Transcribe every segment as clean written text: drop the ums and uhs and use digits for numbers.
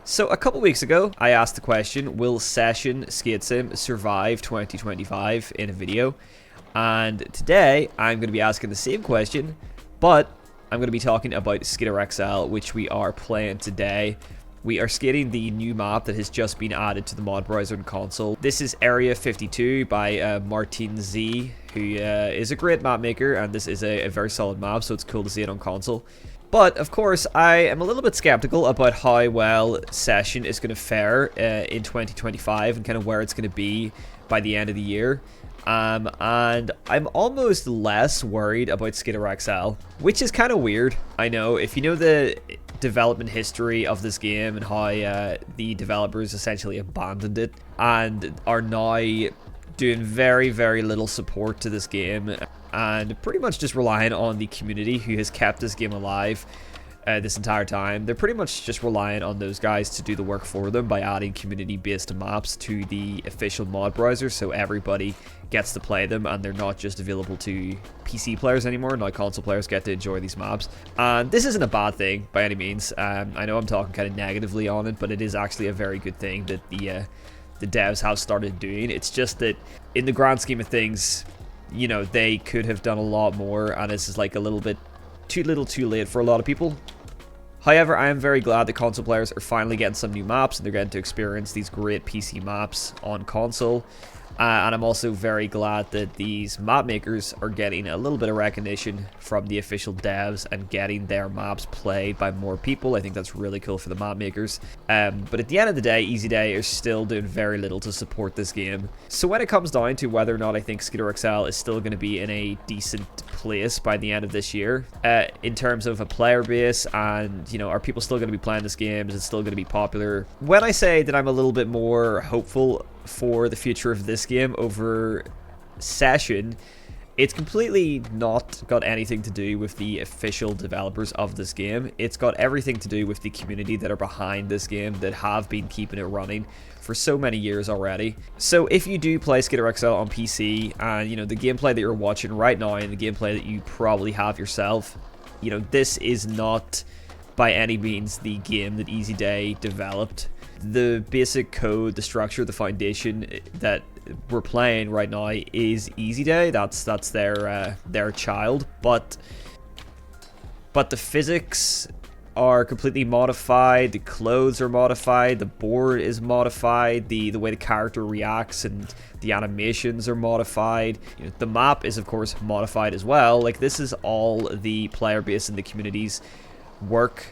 So a couple weeks ago, I asked the question, will Session Skate Sim survive 2025 in a video? And today, I'm going to be asking the same question, but I'm going to be talking about Skater XL, which we are playing today. We are skating the new map that has just been added to the mod browser and console. This is Area 52 by Martin Z, who is a great map maker, and this is a very solid map, so it's cool to see it on console. But, of course, I am a little bit skeptical about how well Session is going to fare in 2025 and kind of where it's going to be by the end of the year. And I'm almost less worried about Skater XL, which is kind of weird. I know, if you know the development history of this game and how the developers essentially abandoned it and are now doing very, very little support to this game and pretty much just relying on the community who has kept this game alive this entire time. They're pretty much just relying on those guys to do the work for them by adding community-based maps to the official mod browser, so everybody gets to play them and they're not just available to PC players anymore. Now console players get to enjoy these maps. And this isn't a bad thing by any means. I know I'm talking kind of negatively on it, but it is actually a very good thing that the devs have started doing. It's just that in the grand scheme of things, you know, they could have done a lot more, and this is like a little bit too little too late for a lot of people. However, I am very glad that console players are finally getting some new maps and they're getting to experience these great PC maps on console. And I'm also very glad that these map makers are getting a little bit of recognition from the official devs and getting their maps played by more people. I think that's really cool for the map makers. But at the end of the day, Easy Day is still doing very little to support this game. So when it comes down to whether or not I think Skater XL is still going to be in a decent place by the end of this year, in terms of a player base and, you know, are people still going to be playing this game? Is it still going to be popular? When I say that I'm a little bit more hopeful for the future of this game over Session, it's completely not got anything to do with the official developers of this game. It's got everything to do with the community that are behind this game that have been keeping it running for so many years already. So if you do play Skater XL on PC and, you know, the gameplay that you're watching right now and the gameplay that you probably have yourself, you know, this is not by any means the game that Easy Day developed. The basic code, the structure, the foundation that we're playing right now is Easy Day. That's their child, but the physics are completely modified. The clothes are modified. The board is modified. The way the character reacts and the animations are modified. You know, the map is of course modified as well. Like, this is all the player base and the community's work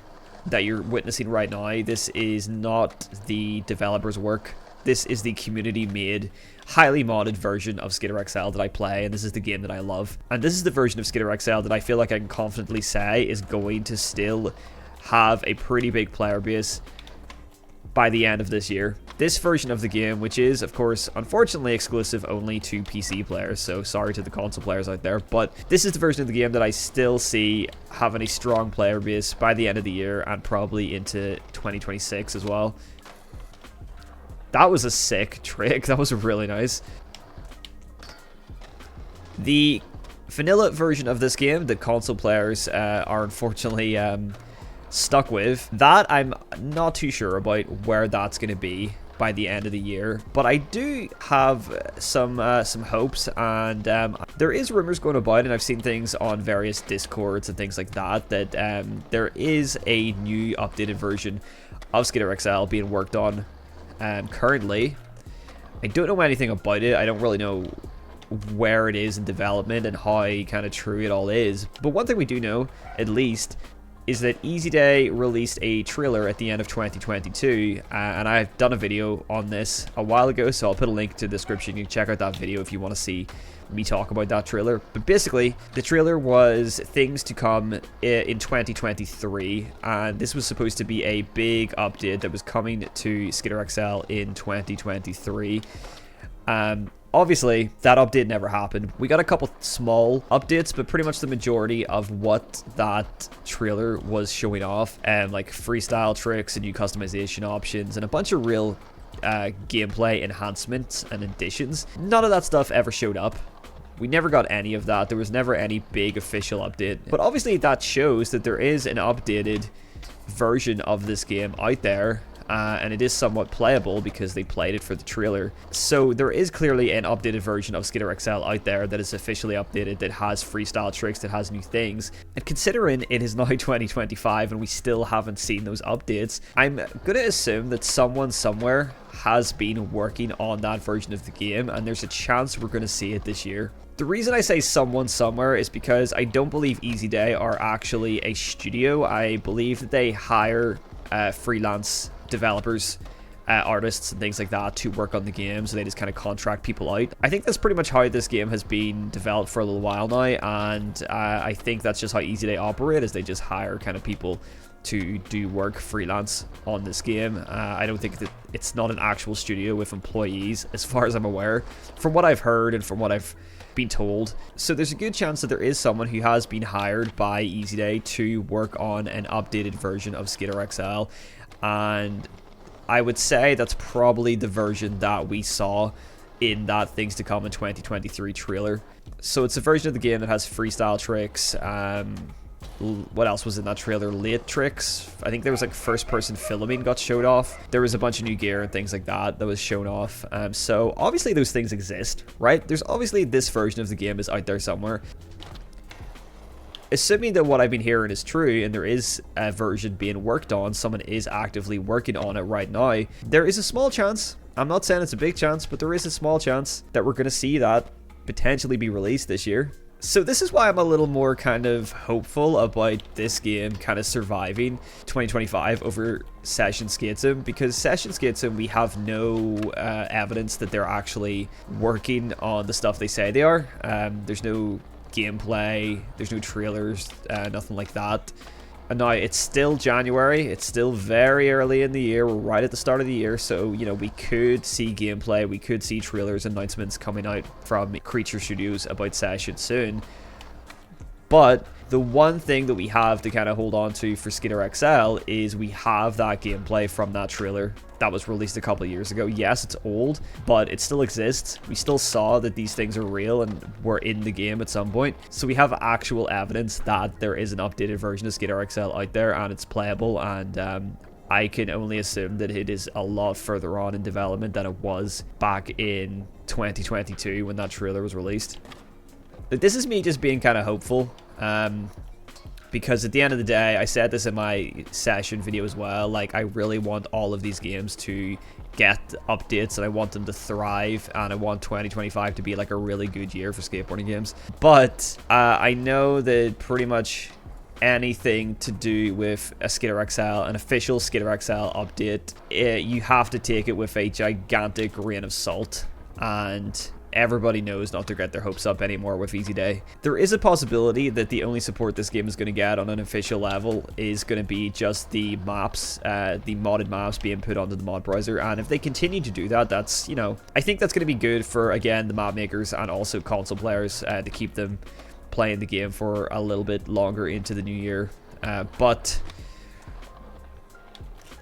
that you're witnessing right now. This is not the developer's work. This is the community made, highly modded version of Skater XL that I play, and this is the game that I love. And this is the version of Skater XL that I feel like I can confidently say is going to still have a pretty big player base by the end of this year. This version of the game, which is, of course, unfortunately exclusive only to PC players, so sorry to the console players out there, but this is the version of the game that I still see having a strong player base by the end of the year and probably into 2026 as well. That was a sick trick. That was really nice. The vanilla version of this game that console players are unfortunately stuck with, that I'm not too sure about where that's going to be by the end of the year, but I do have some hopes, and there is rumors going about, and I've seen things on various discords and things like that, that there is a new updated version of Skater XL being worked on currently. I don't know anything about it. I don't really know where it is in development and how kind of true it all is, but one thing we do know, at least, is that Easy Day released a trailer at the end of 2022, and I've done a video on this a while ago, so I'll put a link to the description. You can check out that video if you want to see me talk about that trailer. But basically, the trailer was things to come in 2023, and this was supposed to be a big update that was coming to Skater XL in 2023. Obviously, that update never happened. We got a couple small updates, but pretty much the majority of what that trailer was showing off, like freestyle tricks and new customization options and a bunch of real gameplay enhancements and additions. None of that stuff ever showed up. We never got any of that. There was never any big official update. But obviously that shows that there is an updated version of this game out there. and it is somewhat playable because they played it for the trailer. So there is clearly an updated version of Skitter XL out there that is officially updated, that has freestyle tricks, that has new things. And considering it is now 2025 and we still haven't seen those updates, I'm going to assume that someone somewhere has been working on that version of the game, and there's a chance we're going to see it this year. The reason I say someone somewhere is because I don't believe Easy Day are actually a studio. I believe that they hire freelance developers, artists and things like that to work on the game, so they just kind of contract people out. I think that's pretty much how this game has been developed for a little while now, and I think that's just how Easy Day operate, is they just hire kind of people to do work freelance on this game. I don't think that it's not an actual studio with employees, as far as I'm aware, from what I've heard and from what I've been told. So there's a good chance that there is someone who has been hired by Easy Day to work on an updated version of Skitter XL, and I would say that's probably the version that we saw in that Things to Come in 2023 trailer. So it's a version of the game that has freestyle tricks. What else was in that trailer? Late tricks. I think there was like first person filming got showed off. There was a bunch of new gear and things like that was shown off. So obviously those things exist, right? There's obviously this version of the game is out there somewhere. Assuming that what I've been hearing is true and there is a version being worked on, someone is actively working on it right now, there is a small chance, I'm not saying it's a big chance, but there is a small chance that we're going to see that potentially be released this year. So this is why I'm a little more kind of hopeful about this game kind of surviving 2025 over Session Skatesum, because Session Skatesum, we have no evidence that they're actually working on the stuff they say they are. There's no gameplay, there's no trailers, nothing like that. And now it's still January, it's still very early in the year, we're right at the start of the year, so you know, we could see gameplay, we could see trailers, announcements coming out from Creature Studios about Session soon. But the one thing that we have to kind of hold on to for Skitter XL is we have that gameplay from that trailer that was released a couple of years ago. Yes, it's old, but it still exists. We still saw that these things are real and were in the game at some point. So we have actual evidence that there is an updated version of Skitter XL out there and it's playable, and I can only assume that it is a lot further on in development than it was back in 2022 when that trailer was released. This is me just being kind of hopeful, because at the end of the day, I said this in my Session video as well, like I really want all of these games to get updates and I want them to thrive, and I want 2025 to be like a really good year for skateboarding games. But I know that pretty much anything to do with a Skitter XL, an official Skitter XL update, you have to take it with a gigantic grain of salt, and everybody knows not to get their hopes up anymore with Easy Day. There is a possibility that the only support this game is going to get on an official level is going to be just the maps, the modded maps being put onto the mod browser, and if they continue to do that, that's, you know, I think that's going to be good for, again, the map makers and also console players, to keep them playing the game for a little bit longer into the new year. But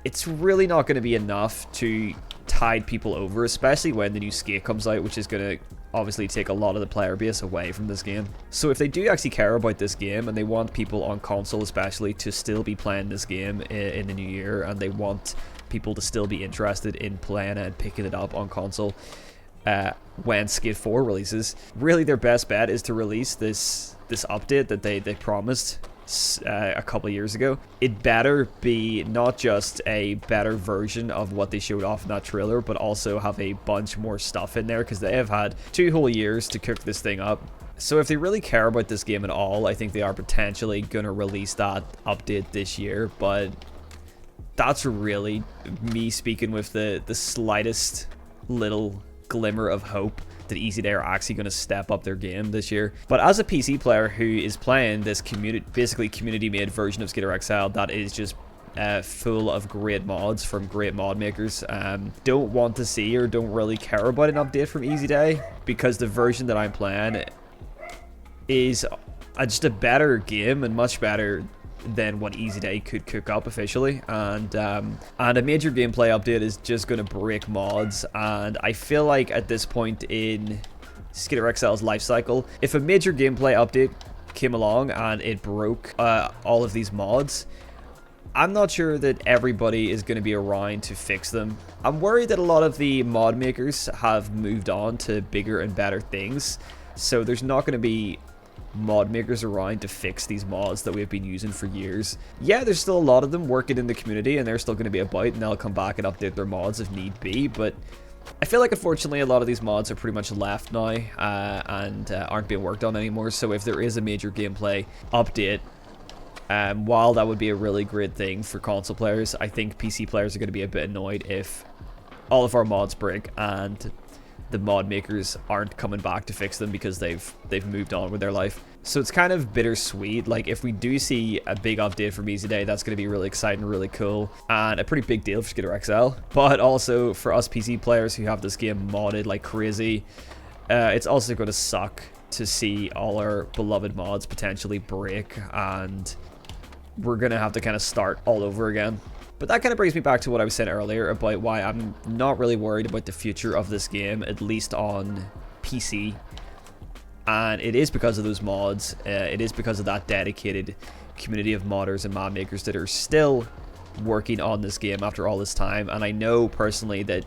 it's really not going to be enough to tide people over, especially when the new Skate comes out, which is going to obviously take a lot of the player base away from this game. So if they do actually care about this game and they want people on console especially to still be playing this game in the new year, and they want people to still be interested in playing it and picking it up on console when Skate 4 releases, really their best bet is to release this update that they promised a couple of years ago. It better be not just a better version of what they showed off in that trailer, but also have a bunch more stuff in there, because they have had 2 whole years to cook this thing up. So if they really care about this game at all, I think they are potentially going to release that update this year. But that's really me speaking with the slightest little glimmer of hope that Easy Day are actually going to step up their game this year. But as a PC player who is playing this basically community-made version of Skitter XL that is just full of great mods from great mod makers, don't want to see or don't really care about an update from Easy Day, because the version that I'm playing is just a better game and much better than what Easy Day could cook up officially, and a major gameplay update is just going to break mods. And I feel like at this point in Skitter XL's life cycle, if a major gameplay update came along and it broke all of these mods, I'm not sure that everybody is going to be around to fix them. I'm worried that a lot of the mod makers have moved on to bigger and better things, so there's not going to be mod makers around to fix these mods that we've been using for years. Yeah, there's still a lot of them working in the community, and they're still going to be about, and they'll come back and update their mods if need be, but I feel like unfortunately a lot of these mods are pretty much left now and aren't being worked on anymore, so if there is a major gameplay update, while that would be a really great thing for console players, I think PC players are going to be a bit annoyed if all of our mods break and the mod makers aren't coming back to fix them because they've moved on with their life. So it's kind of bittersweet. Like, if we do see a big update from Easy Day, that's going to be really exciting, really cool, and a pretty big deal for Skitter XL. But also for us PC players who have this game modded like crazy, it's also going to suck to see all our beloved mods potentially break, and we're going to have to kind of start all over again. But that kind of brings me back to what I was saying earlier about why I'm not really worried about the future of this game, at least on PC. And it is because of those mods. It is because of that dedicated community of modders and mod makers that are still working on this game after all this time. And I know personally that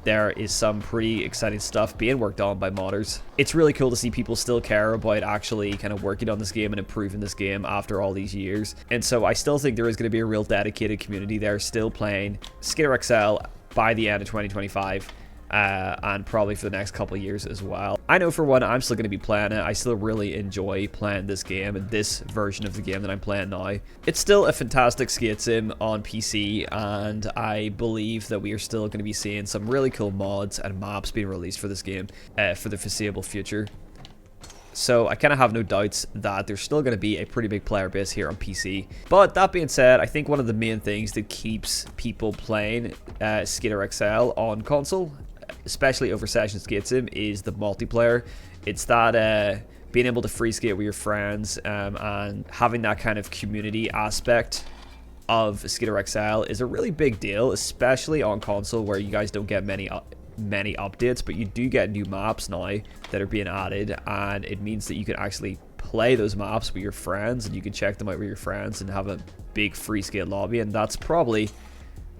there is some pretty exciting stuff being worked on by modders. It's really cool to see people still care about actually kind of working on this game and improving this game after all these years. And so I still think there is going to be a real dedicated community there still playing Skitter XL by the end of 2025. And probably for the next couple of years as well. I know for one, I'm still going to be playing it. I still really enjoy playing this game and this version of the game that I'm playing now. It's still a fantastic skate sim on PC, and I believe that we are still going to be seeing some really cool mods and maps being released for this game for the foreseeable future. So I kind of have no doubts that there's still going to be a pretty big player base here on PC. But that being said, I think one of the main things that keeps people playing Skitter XL on console, especially over Session Skate Sim, is the multiplayer. It's that being able to free skate with your friends and having that kind of community aspect of Skitter XL is a really big deal, especially on console where you guys don't get many updates, but you do get new maps now that are being added, and it means that you can actually play those maps with your friends, and you can check them out with your friends and have a big free skate lobby. And that's probably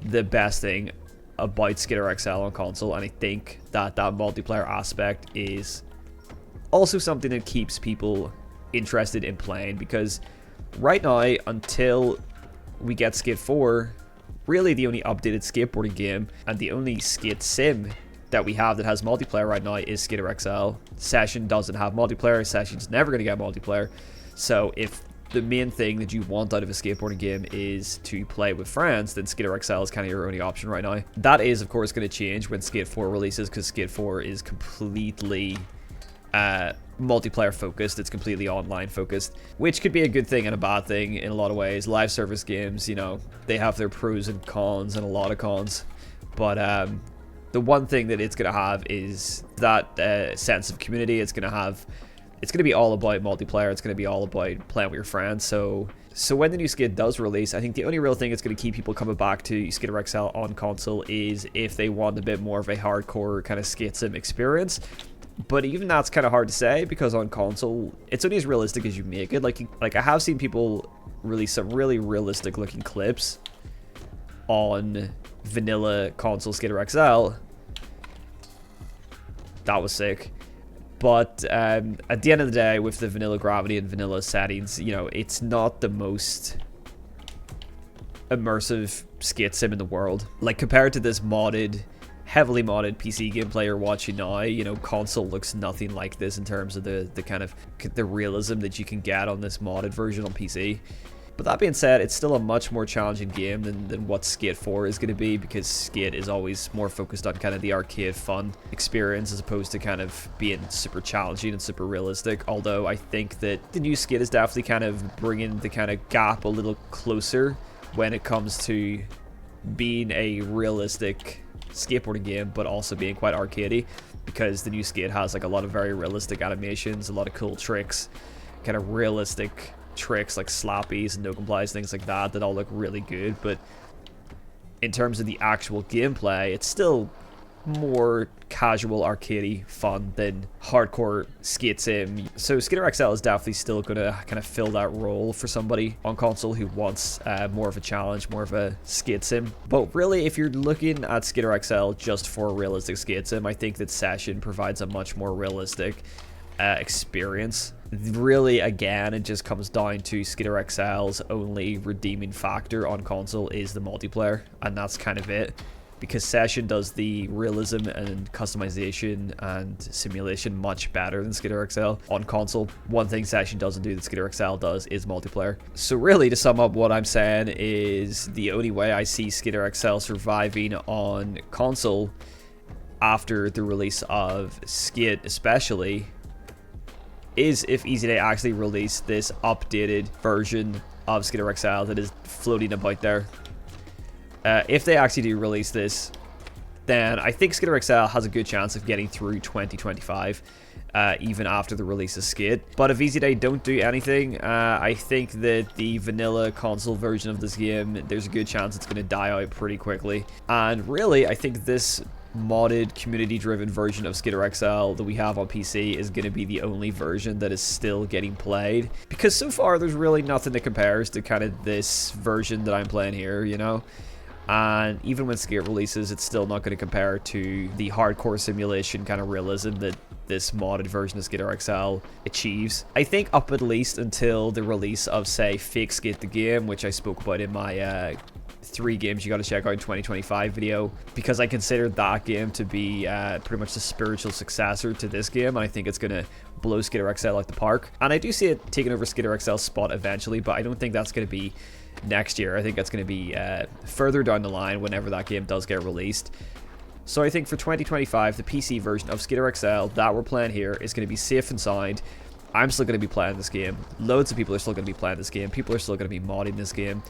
the best thing about Skitter XL on console, and I think that that multiplayer aspect is also something that keeps people interested in playing, because right now, until we get Skate 4, really the only updated skateboarding game and the only skate sim that we have that has multiplayer right now is Skitter XL. Session doesn't have multiplayer. Session's never going to get multiplayer. So if the main thing that you want out of a skateboarding game is to play with friends, then Skitter XL is kind of your only option right now. That is, of course, going to change when Skate 4 releases, because Skate 4 is completely multiplayer focused. It's completely online focused, which could be a good thing and a bad thing in a lot of ways. Live service games, you know, they have their pros and cons, and a lot of cons, but the one thing that it's going to have is that sense of community. It's going to be all about multiplayer. It's going to be all about playing with your friends. So when the new Skate does release, I think the only real thing that's going to keep people coming back to Skitter XL on console is if they want a bit more of a hardcore kind of skate sim experience. But even that's kind of hard to say, because on console, it's only as realistic as you make it. Like I have seen people release some really realistic looking clips on vanilla console Skitter XL. That was sick. But at the end of the day, with the vanilla gravity and vanilla settings, you know, it's not the most immersive skate sim in the world. Like, compared to this heavily modded PC gameplay you're watching now, you know, console looks nothing like this in terms of the kind of the realism that you can get on this modded version on PC. But that being said, it's still a much more challenging game than what Skate 4 is going to be, because Skate is always more focused on kind of the arcade fun experience as opposed to kind of being super challenging and super realistic. Although I think that the new Skate is definitely kind of bringing the kind of gap a little closer when it comes to being a realistic skateboarding game, but also being quite arcadey, because the new Skate has like a lot of very realistic animations, a lot of cool tricks, kind of realistic tricks like slappies and no complies, things like that all look really good. But in terms of the actual gameplay, it's still more casual arcadey fun than hardcore skate sim. So Skitter XL is definitely still gonna kind of fill that role for somebody on console who wants more of a challenge, more of a skate sim. But really, if you're looking at Skitter XL just for a realistic skate sim, I think that Session provides a much more realistic experience. Really, again, it just comes down to Skitter XL's only redeeming factor on console is the multiplayer, and that's kind of it. Because Session does the realism and customization and simulation much better than Skitter XL on console. One thing Session doesn't do that Skitter XL does is multiplayer. So really, to sum up what I'm saying is the only way I see Skitter XL surviving on console after the release of Skate especially is if EZA actually released this updated version of Skitter XL that is floating about there. If they actually do release this, then I think Skitter XL has a good chance of getting through 2025, even after the release of Skate. But if EZA don't do anything, I think that the vanilla console version of this game, there's a good chance it's going to die out pretty quickly. And really, I think this modded, community-driven version of Skitter XL that we have on PC is going to be the only version that is still getting played. Because so far, there's really nothing that compares to kind of this version that I'm playing here, you know? And even when Skate releases, it's still not going to compare to the hardcore simulation kind of realism that this modded version of Skitter XL achieves. I think up at least until the release of, say, Fake Skate the Game, which I spoke about in my 3 games you got to check out in 2025 video, because I consider that game to be pretty much the spiritual successor to this game, and I think it's going to blow Skitter XL out the park. And I do see it taking over Skitter XL's spot eventually, but I don't think that's going to be next year. I think that's going to be further down the line whenever that game does get released. So I think for 2025, the PC version of Skitter XL that we're playing here is going to be safe and sound. I'm still going to be playing this game. Loads of people are still going to be playing this game. People are still going to be modding this game.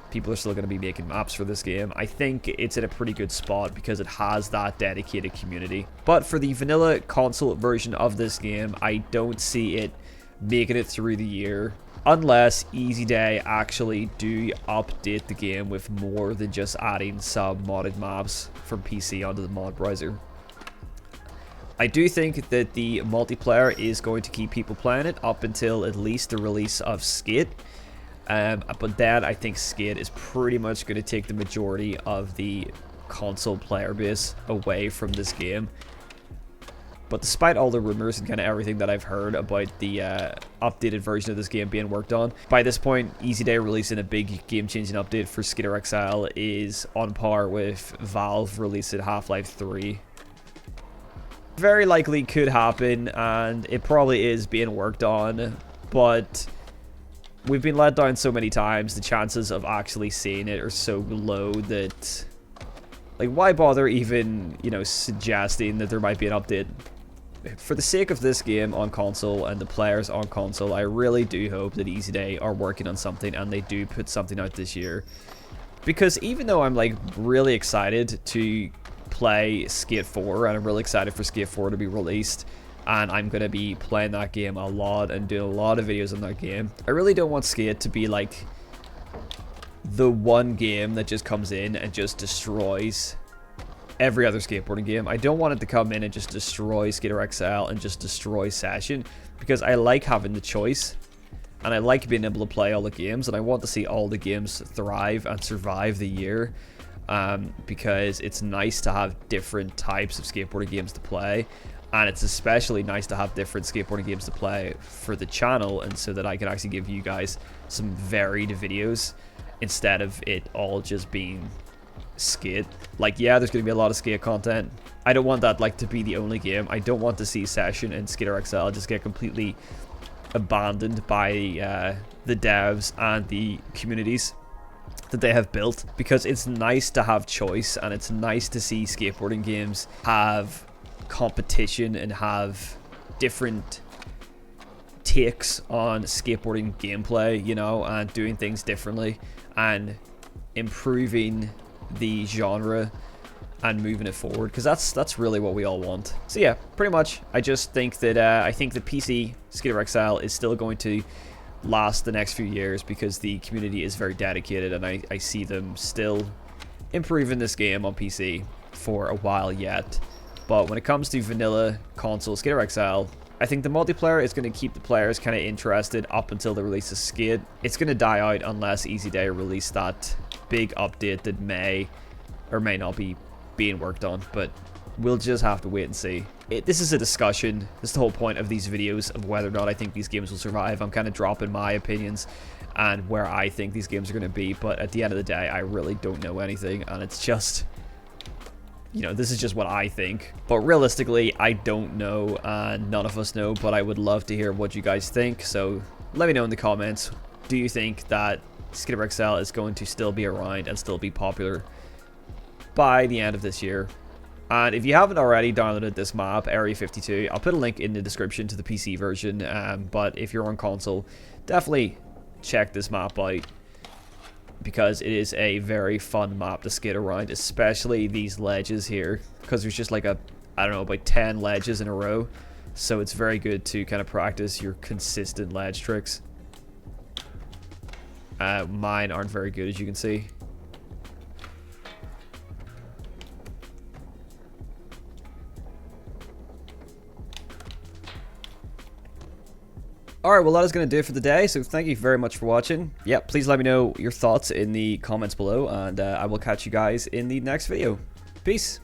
People are still going to be making maps for this game. I think it's in a pretty good spot because it has that dedicated community. But for the vanilla console version of this game, I don't see it making it through the year unless EZA actually do update the game with more than just adding some modded maps from PC onto the mod browser. I do think that the multiplayer is going to keep people playing it up until at least the release of Skate. But then I think Skate is pretty much going to take the majority of the console player base away from this game. But despite all the rumors and kind of everything that I've heard about the updated version of this game being worked on, by this point, EZA releasing a big game-changing update for Skitter XL is on par with Valve releasing Half-Life 3. Very likely could happen, and it probably is being worked on, but we've been let down so many times, the chances of actually seeing it are so low that, like, why bother even, you know, suggesting that there might be an update? For the sake of this game on console and the players on console, I really do hope that EZA are working on something and they do put something out this year. Because even though I'm, like, really excited to play Skate 4, and I'm really excited for Skate 4 to be released, and I'm going to be playing that game a lot and doing a lot of videos on that game, I really don't want Skate to be like the one game that just comes in and just destroys every other skateboarding game. I don't want it to come in and just destroy Skitter XL and just destroy Session, because I like having the choice and I like being able to play all the games, and I want to see all the games thrive and survive the year, because it's nice to have different types of skateboarding games to play. And it's especially nice to have different skateboarding games to play for the channel, and so that I can actually give you guys some varied videos instead of it all just being Skate. Like, yeah, there's going to be a lot of Skate content. I don't want that, like, to be the only game. I don't want to see Session and Skitter XL just get completely abandoned by the devs and the communities that they have built, because it's nice to have choice, and it's nice to see skateboarding games have competition and have different takes on skateboarding gameplay, you know, and doing things differently and improving the genre and moving it forward, because that's really what we all want. So yeah, pretty much I just think that I think the PC Skitter XL is still going to last the next few years because the community is very dedicated, and I see them still improving this game on PC. for a while yet. But when it comes to vanilla console Skater XL, I think the multiplayer is going to keep the players kind of interested up until the release of Skate. It's going to die out unless Easy Day release that big update that may or may not be being worked on, but we'll just have to wait and see. This is a discussion. This is the whole point of these videos, of whether or not I think these games will survive. I'm kind of dropping my opinions and where I think these games are going to be, but at the end of the day, I really don't know anything, and it's just, you know, this is just what I think. But realistically, I don't know, and none of us know, but I would love to hear what you guys think, so let me know in the comments. Do you think that Skater XL is going to still be around and still be popular by the end of this year? And if you haven't already downloaded this map, Area 52, I'll put a link in the description to the PC version, but if you're on console, definitely check this map out, because it is a very fun map to skate around, especially these ledges here, because there's just like I don't know, about 10 ledges in a row, so it's very good to kind of practice your consistent ledge tricks. Mine aren't very good, as you can see. Alright, well that is going to do it for the day, so thank you very much for watching. Yeah, please let me know your thoughts in the comments below, and I will catch you guys in the next video. Peace!